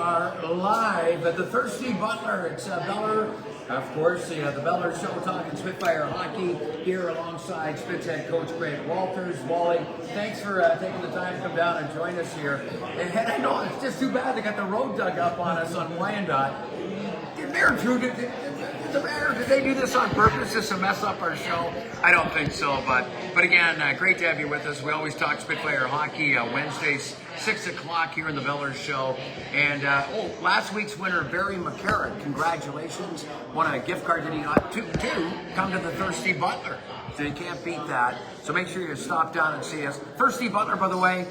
are live at the Thirsty Butler. It's Beller, of course, the Beller Show talking Spitfire hockey here alongside Spitz head coach Grant Walters. Wally, thanks for taking the time to come down and join us here. And I know it's just too bad they got the road dug up on us on Wyandotte. Did they do this on purpose just to mess up our show? I don't think so, but again, great to have you with us. We always talk Spitfire hockey Wednesdays, 6 o'clock here in the Beller Show. And last week's winner, Barry McCarron, congratulations. Won a gift card to come to the Thirsty Butler. So you can't beat that. So make sure you stop down and see us. Thirsty Butler, by the way,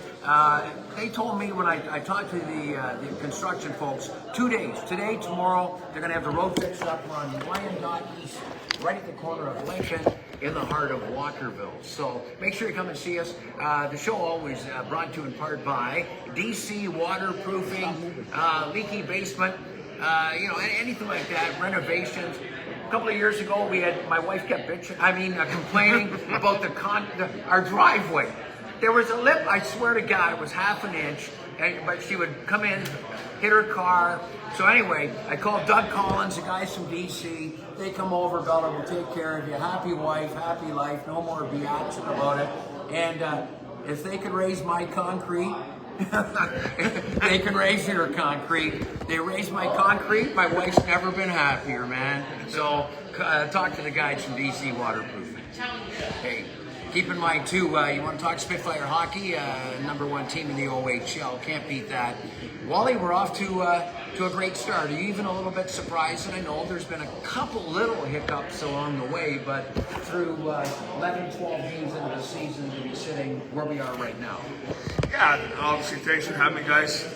they told me when I talked to the construction folks, 2 days, today, tomorrow, they're going to have the road fixed up. We're on Wyandotte East, right at the corner of Lincoln, in the heart of Walkerville. So make sure you come and see us. The show always brought to you in part by DC Waterproofing, leaky basement, anything like that, renovations. A couple of years ago, my wife kept complaining about our driveway. There was a lip, I swear to God, it was half an inch, but she would come in, hit her car. So anyway, I called Doug Collins, the guys from DC. They come over, Bella, we'll take care of you. Happy wife, happy life, no more biatching about it. And if they could raise my concrete, they can raise your concrete. They raised my concrete. My wife's never been happier, man. So talk to the guys from DC Waterproofing. Hey, keep in mind too, you want to talk Spitfire hockey, number one team in the OHL. Can't beat that. Wally, we're off to a great start. Are you even a little bit surprised? And I know there's been a couple little hiccups along the way, but through 11, 12 games into the season to be sitting where we are right now. Yeah, obviously, thanks for having me, guys.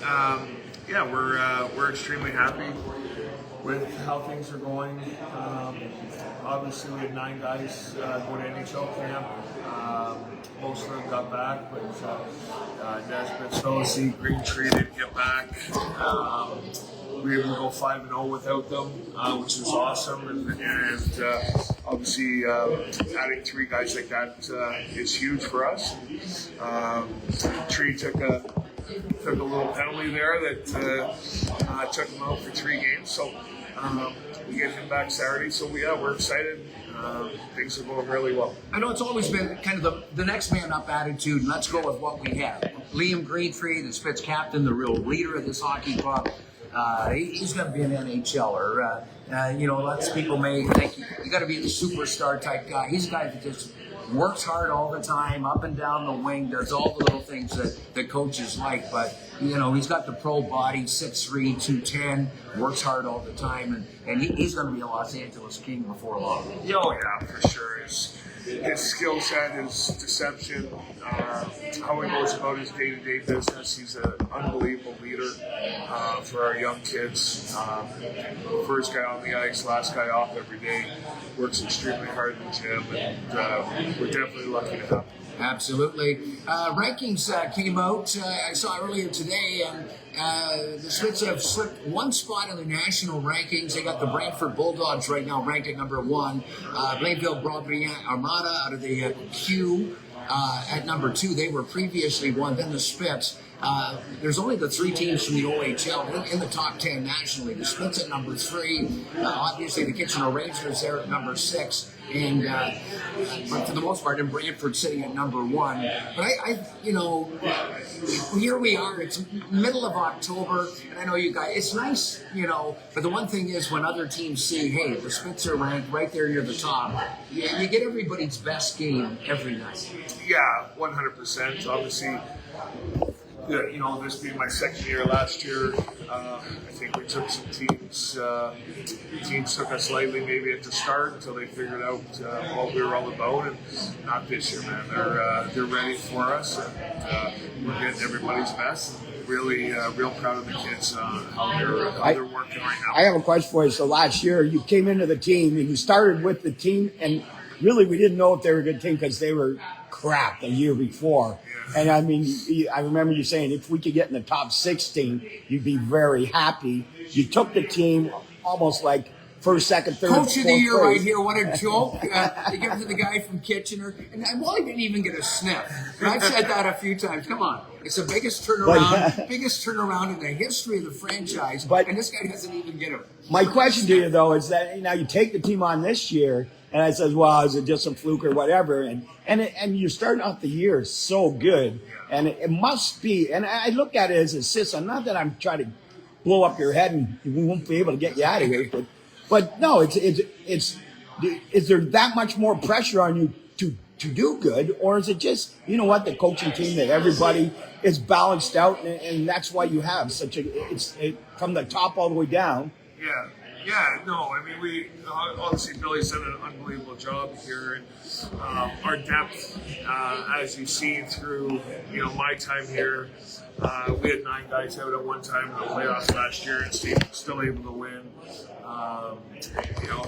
We're extremely happy with how things are going. Obviously, we had 9 guys go to NHL camp. Most of them got back, but Nesbitt, Stolze, Green Tree didn't get back. We were able to go 5-0 without them, which is awesome. And obviously, adding 3 guys like that is huge for us. Tree took a little penalty there that took him out for 3 games. So we get him back Saturday. So we're excited. Things are going really well. I know it's always been kind of the next man up attitude, and let's go with what we have. Liam Greentree, the Spitz captain, the real leader of this hockey club. He's going to be an NHLer. Lots of people may think you got to be the superstar type guy. He's a guy that just works hard all the time, up and down the wing, does all the little things that coaches like. But, he's got the pro body, 6'3", 210, works hard all the time. And he's going to be a Los Angeles King before long. Oh, yeah, for sure. His skill set, his deception, how he goes about his day-to-day business. He's an unbelievable leader for our young kids. First guy on the ice, last guy off every day. Works extremely hard in the gym, and we're definitely lucky to have him. Absolutely. Rankings came out, I saw earlier today, and the Spitz have slipped one spot in the national rankings. They got the Brantford Bulldogs right now ranked at number 1. Blainville Broadband Armada out of the Q at number 2. They were previously 1, then the Spitz. There's only the 3 teams from the OHL in the top 10 nationally. The Spitz at number 3. Obviously, the Kitchener Rangers there at number 6. And but for the most part, in Brantford sitting at number 1. But here we are. It's middle of October, and I know you guys. It's nice, But the one thing is, when other teams see, hey, the Spitz are ranked right there near the top, you get everybody's best game every night. Yeah, 100%. Obviously. This being my second year last year, I think we took some teams. Teams took us lightly maybe at the start until they figured out what we were all about, and not this year, man. They're ready for us, and we're getting everybody's best. Really, real proud of the kids how they're working right now. I have a question for you. So last year you came into the team and you started with the team, and really we didn't know if they were a good team because they were crap the year before. And I remember you saying if we could get in the top 16, you'd be very happy. You took the team almost like first, second, third, Coach of the fourth year grade. right here. What a joke. They give it to the guy from Kitchener. And Wally didn't even get a sniff. And I've said that a few times. Come on. It's the biggest turnaround in the history of the franchise. And this guy doesn't even get him. My question to you, though, is that now you take the team on this year, and I says, well, is it just a fluke or whatever? And you're starting off the year so good. And it must be, and I look at it as a system. Not that I'm trying to blow up your head and we won't be able to get you out of here, but no, it's is there that much more pressure on you to do good, or is it just, you know what, the coaching team that everybody is balanced out, and that's why you have such from the top all the way down. Yeah, no, I mean, we obviously Billy's done an unbelievable job here, and our depth, as you've seen through, my time here, we had 9 guys out at one time in the playoffs last year, and still able to win.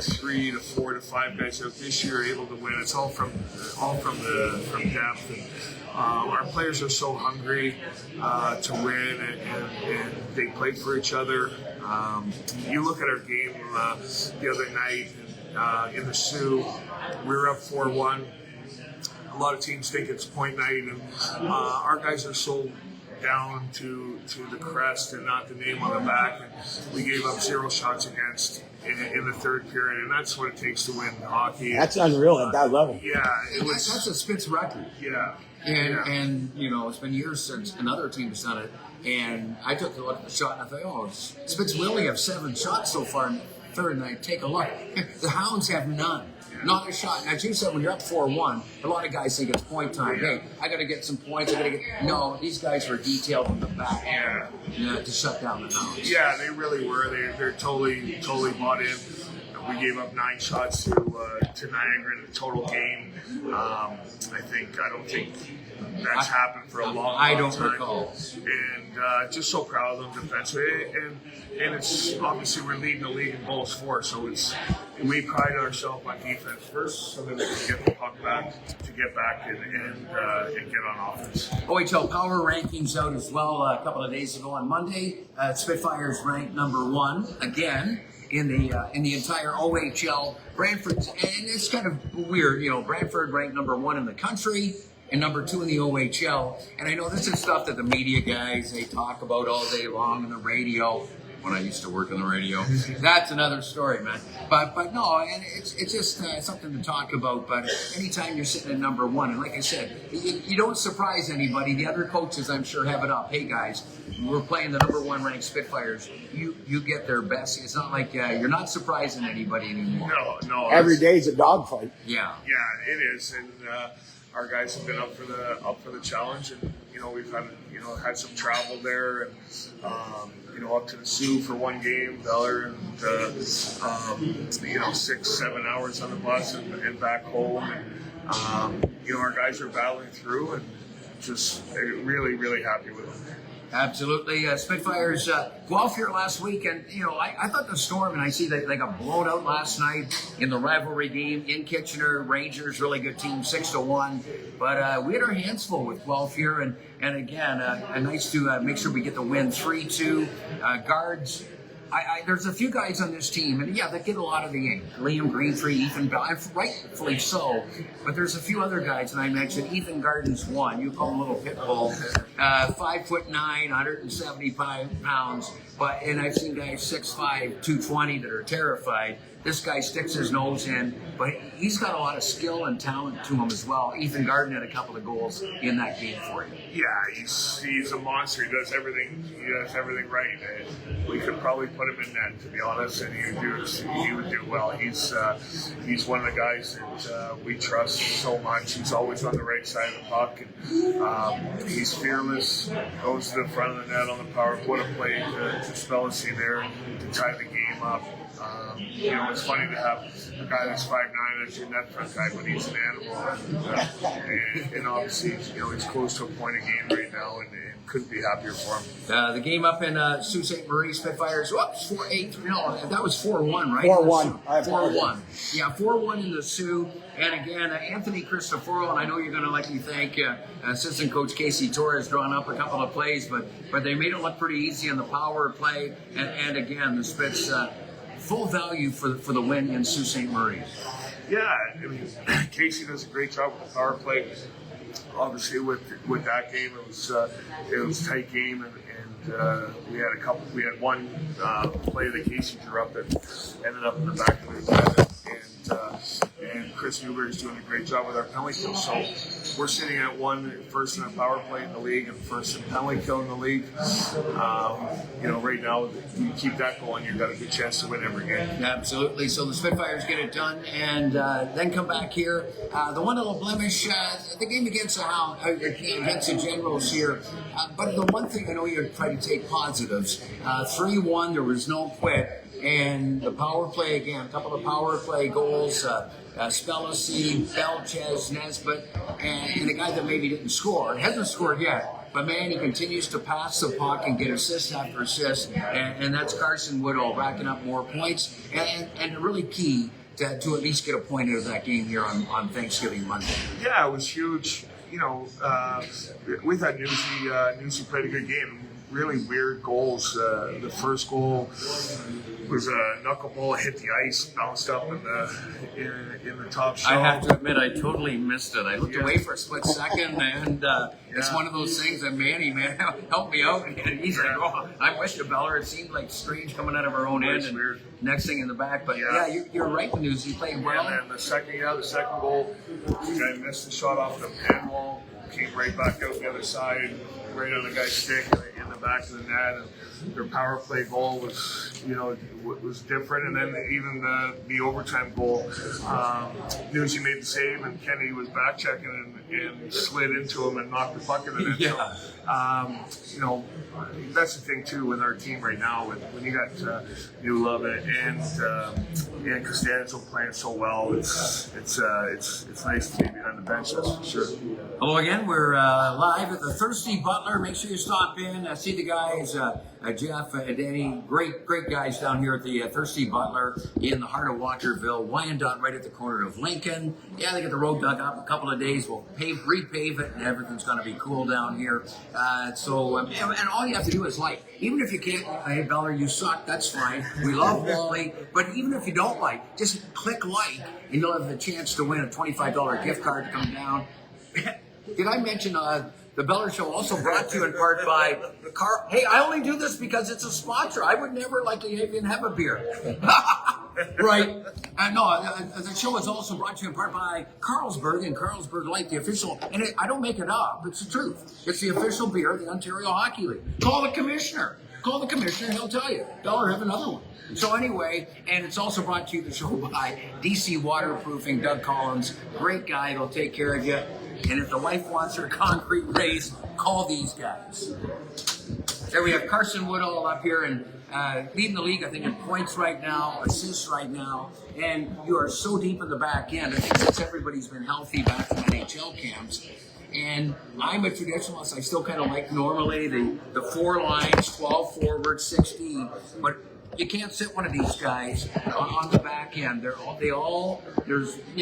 3 to 4 to 5 guys out this year able to win. It's all from depth, and our players are so hungry to win, and they play for each other. You look at our game the other night in the Sioux, we were up 4-1. A lot of teams think it's point night, and our guys are so down to the crest and not the name on the back, and we gave up 0 shots against in the third period, and that's what it takes to win hockey. That's unreal at that level. Yeah, That's a Spitz record. Yeah. And it's been years since another team has done it. And I took a look at the shot and I thought, Spitz will only have 7 shots so far in the third, and I take a look. The Hounds have none. Not a shot. As you said, when you're up 4-1, a lot of guys think it's point time. Hey, I got to get some points. No, these guys were detailed from the back to shut down the Hounds. Yeah, they really were. They're totally bought in. We gave up 9 shots to Niagara in the total game. I don't think that's happened for a long I don't time. recall. And just so proud of them defensively. And it's obviously we're leading the league in goals for, so we pride ourselves on defense first, so that we can get the puck back to get back and get on offense. OHL Power Rankings out as well a couple of days ago on Monday. Spitfire's ranked number 1 again in the entire OHL. Brantford's, and it's kind of weird, Brantford ranked number 1 in the country and number 2 in the OHL. And I know this is stuff that the media guys, they talk about all day long on the radio. When I used to work on the radio, that's another story, man. But no, and it's just something to talk about. But anytime you're sitting at number 1, and like I said, you don't surprise anybody. The other coaches, I'm sure, have it up. Hey guys, we're playing the number 1 ranked Spitfires. You get their best. It's not like you're not surprising anybody anymore. No. Every day is a dogfight. Yeah, it is, and our guys have been up for the challenge, and we've had some travel there, and up to the Sioux for one game, Beller, and 6-7 hours on the bus and back home, and our guys are battling through, and just really, really happy with them. Absolutely. Spitfires go off here last week, and I thought the Storm, and I see that they got blown out last night in the rivalry game in Kitchener. Rangers, really good team, 6-1. But we had our hands full with Guelph here, and again, nice to make sure we get the win, 3-2. Guards. There's a few guys on this team, and they get a lot of the ink. Liam Greentree, Ethan Bell, and rightfully so. But there's a few other guys, and I mentioned Ethan Garden's one. You call him Little Pitbull, 5'9", 175 pounds. And I've seen guys 6'5", 220 that are terrified. This guy sticks his nose in, but he's got a lot of skill and talent to him as well. Ethan Garden had a couple of goals in that game for you. Yeah, he's a monster. He does everything right. We could probably put him in net, to be honest, and he would do well. He's one of the guys that we trust so much. He's always on the right side of the puck, and he's fearless. Goes to the front of the net on the power. What a play to Spellacy there to tie the game up. It's funny to have a guy that's 5'9" as your net front guy, but he's an animal. And obviously, he's close to a point a game right now, and couldn't be happier for him. The game up in Sault Ste. Marie, Spitfires, 4-8. No, that was 4-1, right? 4-1. 4-1. Yeah, 4-1 in the Sioux. And again, Anthony Cristoforo, and I know you're going to let me thank assistant coach Casey Torres, drawn up a couple of plays, but they made it look pretty easy on the power play. And again, the Spits full value for the win in Sault Ste. Marie. Yeah, I mean, Casey does a great job with the power play. Obviously, with that game, it was a tight game, and we had one play that Casey drew up that ended up in the back of his net, and Chris Newberry's doing a great job with our penalty kill. So we're sitting at first in a power play in the league and first in penalty kill in the league. Right now, if you keep that going, you've got a good chance to win every game. Absolutely. So the Spitfires get it done, and then come back here. The one little blemish, the game against the Generals here. But the one thing I know you try to take positives. 3-1, there was no quit. And the power play again, a couple of power play goals, Spellacy, Belchez, Nesbitt, and a guy that maybe didn't score. Hasn't scored yet, but man, he continues to pass the puck and get assist after assist, and that's Carson Woodall racking up more points, and really key to at least get a point out of that game here on Thanksgiving Monday. Yeah, it was huge. We thought Newsy played a good game. Really weird goals. The first goal was a knuckleball, hit the ice, bounced up in the top shelf. I have to admit, I totally missed it. I looked away for a split second, and it's one of those things that Manny, help me out. And he's like, oh, I wish the Beller. It seemed like strange coming out of our own end, and weird. Next thing in the back. But you're right, News. He played well. And then the second goal, the guy missed the shot off the pen wall, came right back out the other side, right on the guy's stick in the back of the net. And their power play goal was different. And then even the overtime goal, Newsy made the save, and Kenny was back checking and slid into him and knocked the puck in the net. Yeah. So, that's the thing too with our team right now. When you got New Love and Costanzo playing so well, it's nice to be behind the bench. That's for sure. Hello again. We're live at the Thirsty Butler. Make sure you stop in. See the guys, Jeff and Danny, great guys down here at the Thirsty Butler in the heart of Walkerville. Wyandotte right at the corner of Lincoln. Yeah, they get the road dug up in a couple of days. We'll repave it, and everything's going to be cool down here. And all you have to do is like. Even if you can't, hey, Beller, you suck, that's fine. We love Wally. But even if you don't like, just click like, and you'll have the chance to win a $25 gift card to come down. Did I mention the Beller Show also brought to you in part by Carl? Hey, I only do this because it's a sponsor. I would never like to even have a beer. Right. The show is also brought to you in part by Carlsberg and Carlsberg Light, the official, and I don't make it up, it's the truth. It's the official beer of the Ontario Hockey League. Call the commissioner, he'll tell you. Beller, have another one. So anyway, and it's also brought to you, the show, by DC Waterproofing, Doug Collins. Great guy, he'll take care of you. And if the wife wants her concrete raised, call these guys. There we have Carson Woodall up here and leading the league, I think, in points right now, assists right now, and you are so deep in the back end. I think since everybody's been healthy back from NHL camps, and I'm a traditionalist. I still kind of like normally the 4 lines, 12 forward, 16, but you can't sit one of these guys on the back end. There's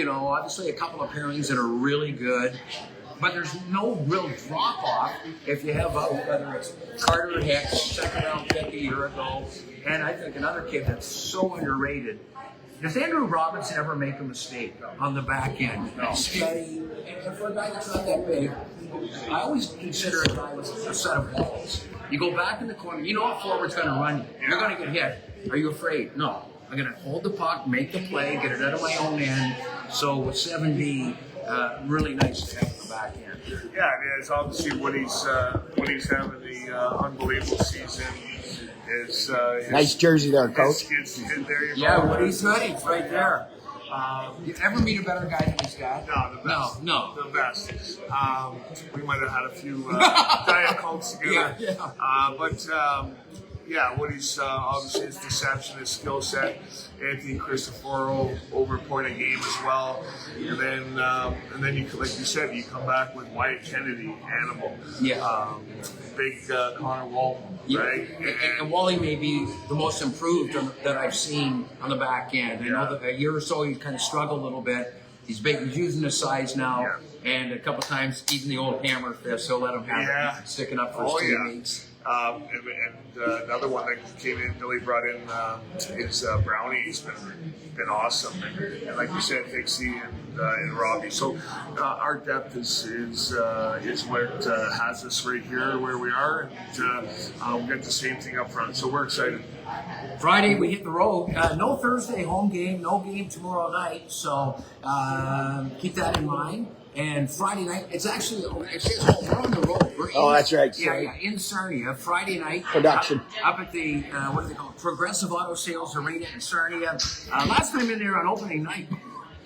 obviously a couple of pairings that are really good, but there's no real drop off if you have whether it's Carter Hicks, second round pick a year ago, and I think another kid that's so underrated. Does Andrew Robinson ever make a mistake on the back end? No. Steady, and for a guy that's not that big, I always consider a guy with a set of balls. You go back in the corner, you know a forward's going to run you. You're going to get hit. Are you afraid? No. I'm going to hold the puck, make the play, get it out of my own end. So with 7B, really nice to have in the back end. Yeah, I mean, it's obviously what he's having the unbelievable season. Is nice jersey there, Coach. Yeah, Woody's hoodie, it's right there. You ever meet a better guy than this guy? No, the best. No. The best. We might have had a few Diet Cokes together. Woody's obviously his deception, his skill set. Anthony Cristoforo over a point a game as well, and then you, like you said, you come back with Wyatt Kennedy, animal. Yeah. Big Connor Walton, right? And Wally may be the most improved that I've seen on the back end. I know that a year or so he kind of struggled a little bit. He's big. He's using his size now, and a couple times even the old hammer fist. He'll let him have it, sticking up for his teammates. Another one that came in, Billy brought in is Brownie. He's been awesome, and like you said, Hixie and Robbie. So our depth is what has us right here where we are, and we got the same thing up front. So we're excited. Friday we hit the road. No Thursday home game, no game tomorrow night. So keep that in mind. And Friday night, it's actually it says home. We're on the road. That's right. Yeah, in Sarnia. Friday night Production up at the what do they call it? Progressive Auto Sales Arena in Sarnia. Last time in there on opening night.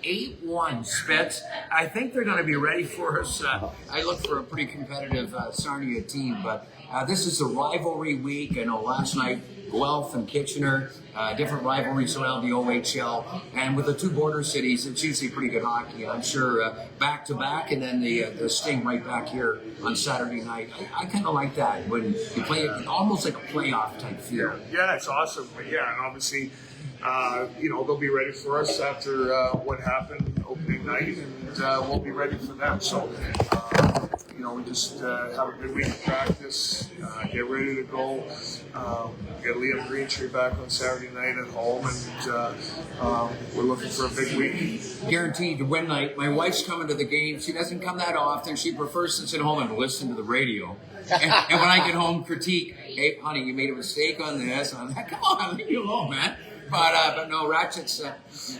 8-1 Spits. I think they're going to be ready for us. I look for a pretty competitive Sarnia team, but this is a rivalry week. I know last night Guelph and Kitchener, different rivalries around the OHL, and with the two border cities, it's usually pretty good hockey. I'm sure back to back, and then the Sting right back here on Saturday night. I kind of like that when you play it almost like a playoff type feel. Yeah, it's awesome. But yeah, and obviously. They'll be ready for us after what happened opening night, and we'll be ready for them. So, we just have a good week of practice, get ready to go, get Liam Greentree back on Saturday night at home, and we're looking for a big week. Guaranteed to win night. My wife's coming to the game. She doesn't come that often. She prefers to sit home and listen to the radio. And when I get home, critique, hey, honey, you made a mistake on this. I'm like, come on, leave me alone, man. But no, Ratchet's,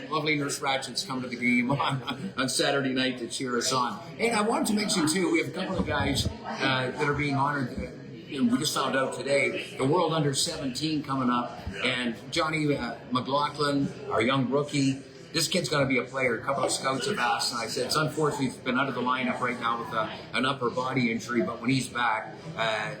lovely Nurse Ratchet's come to the game on Saturday night to cheer us on. And I wanted to mention, too, we have a couple of guys that are being honored. We just found out today, the World Under 17 coming up. And Johnny McLaughlin, our young rookie, this kid's going to be a player. A couple of scouts have asked, and I said, it's unfortunate he's been out of the lineup right now with an upper body injury, but when he's back,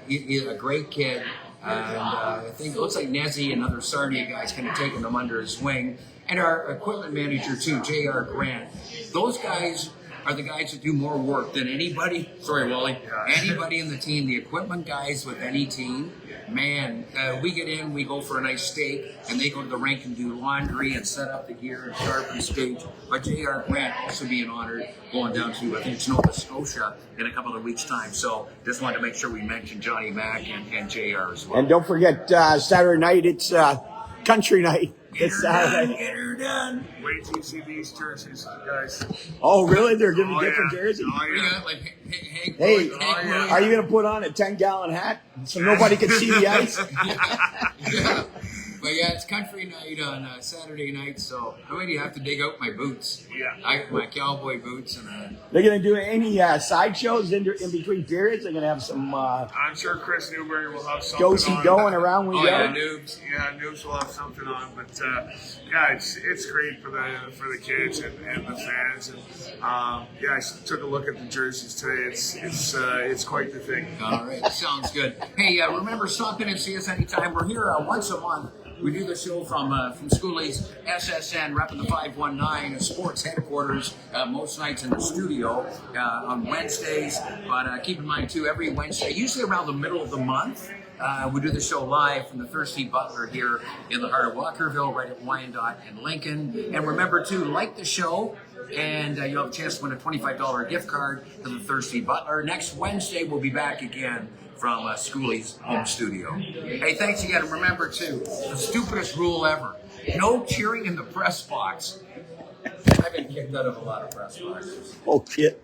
he's a great kid. And I think it looks like Nezzy and other Sarnia guys kind of taking them under his wing. And our equipment manager, too, J.R. Grant. Those guys are the guys that do more work than anybody. Sorry, Wally. Anybody in the team, the equipment guys with any team. Man, we get in, we go for a nice steak, and they go to the rink and do laundry and set up the gear and sharpen stage. But J.R. Grant also being honored going down to, I think it's Nova Scotia in a couple of weeks' time. So just wanted to make sure we mentioned Johnny Mack and J.R. as well. And don't forget, Saturday night, it's country night. It's Saturday. Get her done. Wait till you see these jerseys, guys. Oh, really? They're giving different jerseys? Oh, yeah. Hey, are you going to put on a 10-gallon hat so nobody can see the ice? Yeah. But yeah, it's country night on Saturday night, so I'm going to have to dig out my boots. Yeah. I got my cowboy boots. And They're going to do any side shows in between periods? They're going to have some... I'm sure Chris Newberry will have something Josie on. going around we go. yeah, noobs. Yeah, Noobs will have something on, but yeah, it's great for the kids and the fans. And yeah, I took a look at the jerseys today. It's quite the thing. All right, sounds good. Hey, remember, stop in and see us anytime. We're here once a month. We do the show from Schooley's SSN, repping the 519 sports headquarters, most nights in the studio on Wednesdays. But keep in mind, too, every Wednesday, usually around the middle of the month, we do the show live from the Thirsty Butler here in the heart of Walkerville, right at Wyandotte and Lincoln. And remember, too, like the show, and you'll have a chance to win a $25 gift card to the Thirsty Butler. Next Wednesday, we'll be back again from Schooley's home studio. Hey, thanks again. And remember, too, the stupidest rule ever, no cheering in the press box. I've been kicked out of a lot of press boxes. Oh, shit.